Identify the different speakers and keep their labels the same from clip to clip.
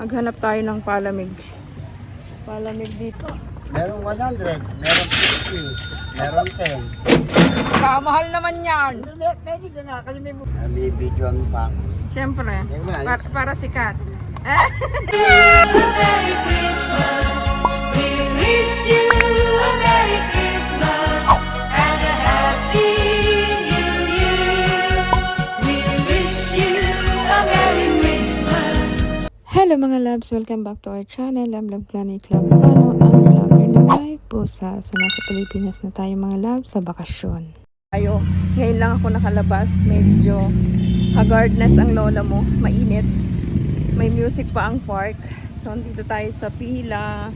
Speaker 1: Maghanap tayo ng palamig. Palamig dito.
Speaker 2: Merong 100, merong 50, merong 10.
Speaker 1: Kamahal naman yan.
Speaker 2: Pwede ka na kasi may video ang pa.
Speaker 1: Siyempre, para sikat.
Speaker 3: Merry Christmas. We wish you a Merry Christmas and a Happy New Year. We wish you a Merry Christmas.
Speaker 1: Hello mga loves, welcome back to our channel, Lamlam Planet Club Pano, ang vlogger na may pusa. So nasa Pilipinas na tayo mga loves sa bakasyon. Ngayon lang ako nakalabas, medyo haggardness ang lola mo, mainit. May music pa ang park. So dito tayo sa pila.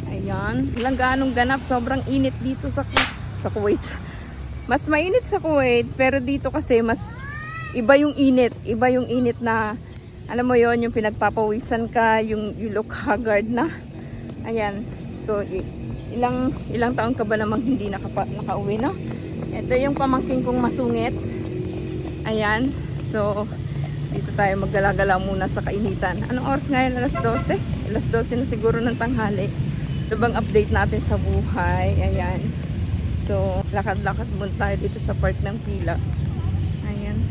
Speaker 1: Ayan, walang ganong ganap, sobrang init dito sa Kuwait. Mas mainit sa Kuwait, pero dito kasi mas iba yung init na alam mo yon, yung pinagpapawisan ka, yung you look haggard na. Ayan. So, ilang taon ka ba namang hindi nakauwi, no? Ito yung pamangking kong masungit. Ayan. So, dito tayo maggalagala muna sa kainitan. Anong oras ngayon? Alas 12? Alas 12 na siguro ng tanghali. Ito bang update natin sa buhay? Ayan. So, lakad-lakad muna tayo dito sa park ng pila. Ayan.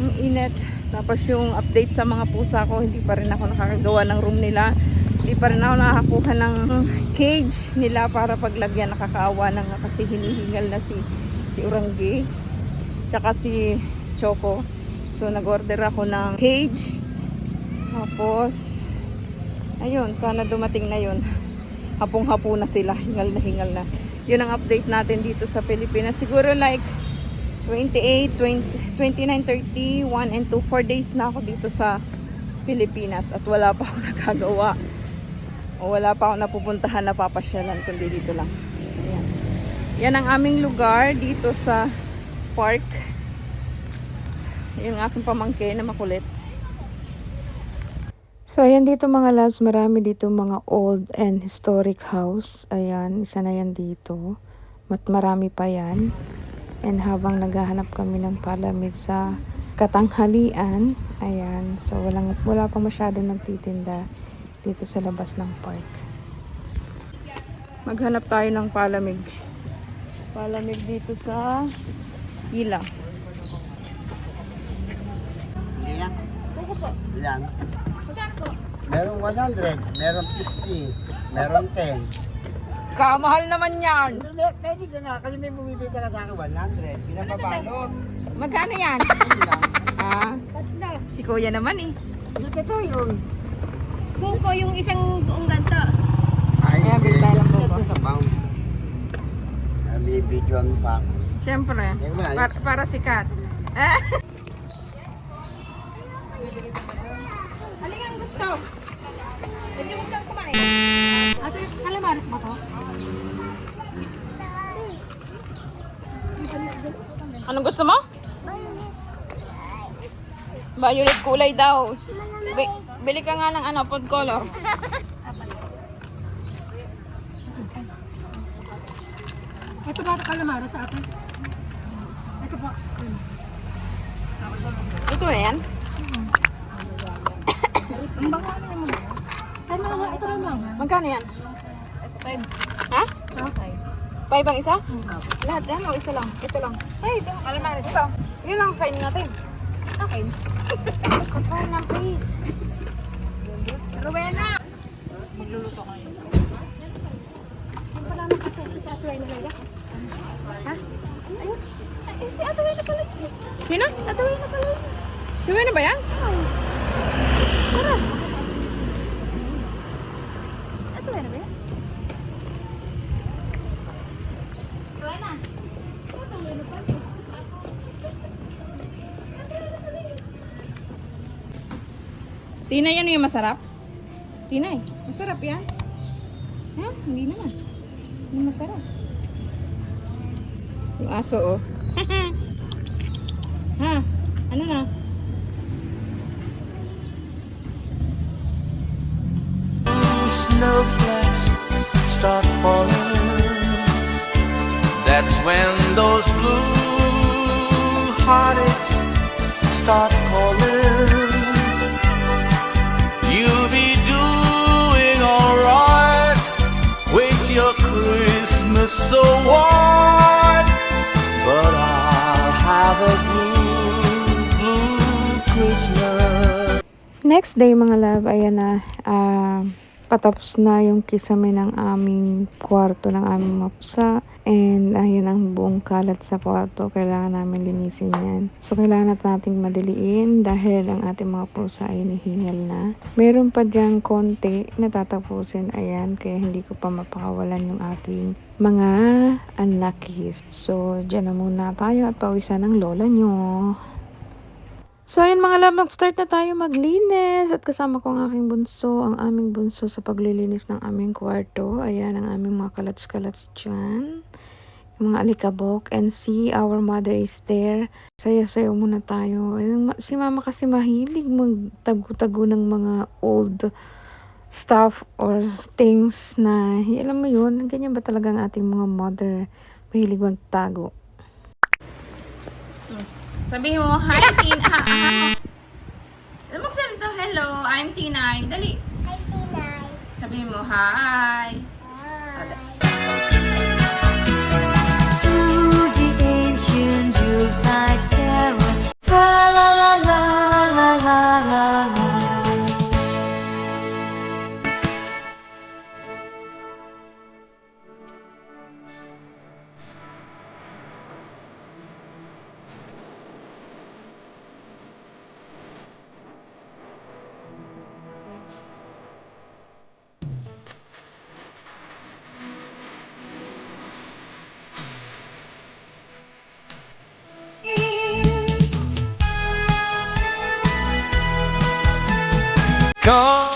Speaker 1: Ang init. Tapos yung update sa mga pusa ko, hindi pa rin ako nakakagawa ng room nila. Hindi pa rin ako nakakakuha ng cage nila para paglagyan. Nakakaawa na nga kasi hinihingal na si Urangge. Tsaka si Choco. So nag-order ako ng cage. Tapos, ayun, sana dumating na yun. Hapong-hapo na sila. Hingal na. Yun ang update natin dito sa Pilipinas. Siguro like 28, 29, 30, 1 and 2, 4 days na ako dito sa Pilipinas at wala pa ako nagagawa o wala pa ako napupuntahan na papasyalan kundi dito lang. Ayan. Yan ang aming lugar dito sa park. Yung aking pamangkin na makulit. So ayan dito mga loves, marami dito mga old and historic house. Ayan, isa na yan dito. Marami pa yan. And habang naghahanap kami ng palamig sa katanghalian, ayan, so wala pa masyado nagtitinda dito sa labas ng park. Maghanap tayo ng palamig. Palamig dito sa pila.
Speaker 2: Hindi lang.
Speaker 3: Buko po.
Speaker 2: Ilan?
Speaker 3: Magkano po?
Speaker 2: Merong 100, merong 50, merong 10.
Speaker 1: Kamahal naman yan!
Speaker 2: Pwede ka na kasi may bumibili ka sa akin 100. Pinapabalot.
Speaker 1: Magkano yan?
Speaker 3: Tatlo.
Speaker 1: Si kuya naman eh.
Speaker 2: Ito yun.
Speaker 3: Buko yung isang buong ganto.
Speaker 1: Ayan, bili tayo ng buko.
Speaker 2: Ito sa pound. May video ang pa.
Speaker 1: Siyempre, para sikat.
Speaker 3: Halika ang gusto. Pwede mo lang kumain. Ate, calamares ba to?
Speaker 1: Anong gusto mo? Violet kulay daw. Bili ka nga ng food color.
Speaker 3: Ito ba calamares sa atin? Ito po.
Speaker 1: Ito na yan?
Speaker 3: Ang baka naman mo. Ito lang.
Speaker 1: Magkano yan?
Speaker 3: Ito 5.
Speaker 1: Ha?
Speaker 3: Okay.
Speaker 1: 5 ang isa? Lahat yan o isa lang? Ito lang.
Speaker 3: Ay, ito. Calamares. Ito.
Speaker 1: Yun lang kainin natin.
Speaker 3: Okay.
Speaker 1: Kapal ng please.
Speaker 3: Rowena!
Speaker 1: Magluluto ka yun.
Speaker 3: Ang pala na kasi si Ate Wena pala. Ha? Ayun. Ay, si Ate Wena pala.
Speaker 1: Sino?
Speaker 3: Ate Wena pala.
Speaker 1: Si Wena ba yan?
Speaker 3: Tara. Ate Wena ba yan? Wena. Ate Wena pala.
Speaker 1: Tinay, ano yung masarap? Tinay, masarap yan? Ha? Hindi naman. Hindi masarap. Yung aso, oh. Ha? Ano na?
Speaker 4: Snowflakes start falling. That's when those blue heartaches start calling. You have a blue Christmas.
Speaker 1: Next day mga love, ayan na, patapos na yung kisame ng aming kwarto ng aming mapsa. And ayan ang buong kalat sa kwarto. Kailangan namin linisin yan. So kailangan nating madaliin dahil ang ating mga pusa ay nihingal na. Meron pa diyang konti na tatapusin. Ayan, kaya hindi ko pa mapakawalan yung aking mga unluckies. So dyan na muna tayo at pawisan ng lola nyo. So ayun mga love, nag-start na tayo maglinis at kasama ko ang aking bunso, ang aming bunso sa paglilinis ng aming kwarto. Ayan ang aming mga kalats-kalats dyan, yung mga alikabok, and see our mother is there. Sayo-sayo muna tayo. Si mama kasi mahilig magtago-tago ng mga old stuff or things na, alam mo yun, ganyan ba talaga ang ating mga mother, mahilig magtago.
Speaker 5: Sabihin mo, hi, Tina. Magsalita, hello, I'm Tinay. Dali.
Speaker 3: Hi, Tinay.
Speaker 5: Sabihin mo, hi.
Speaker 6: To the ancient Yuletide carol, la la la la la la la la.
Speaker 4: Come.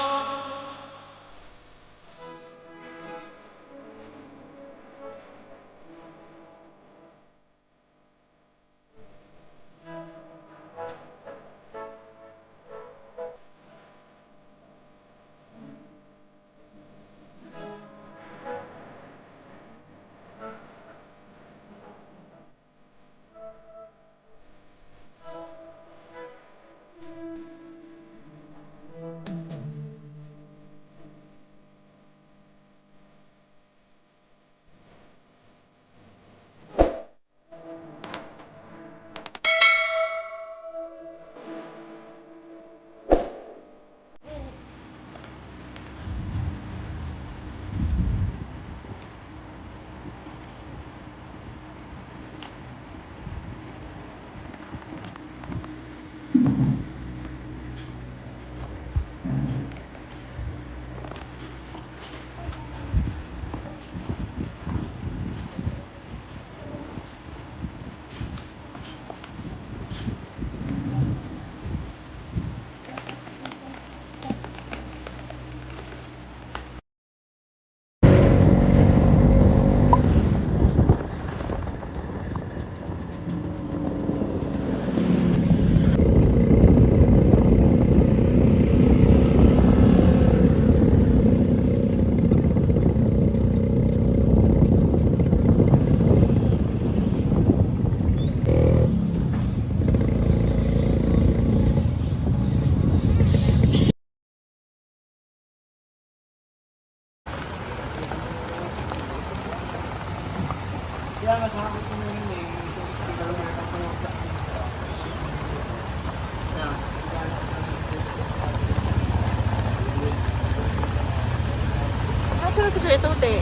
Speaker 5: Nasaan si Kuya Tute?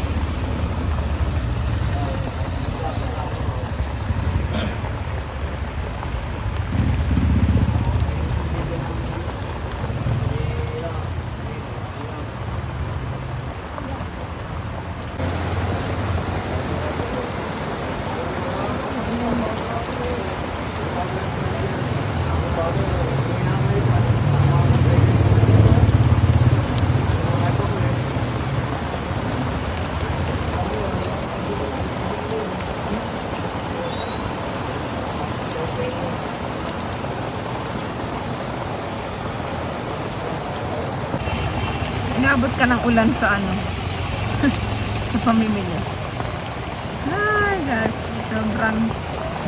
Speaker 1: Inabot ka ng ulan sa ano? Sa pamimili. Ay gosh, sobrang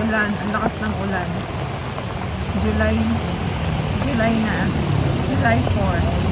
Speaker 1: ulan. Ang lakas ng ulan. July na. July 4.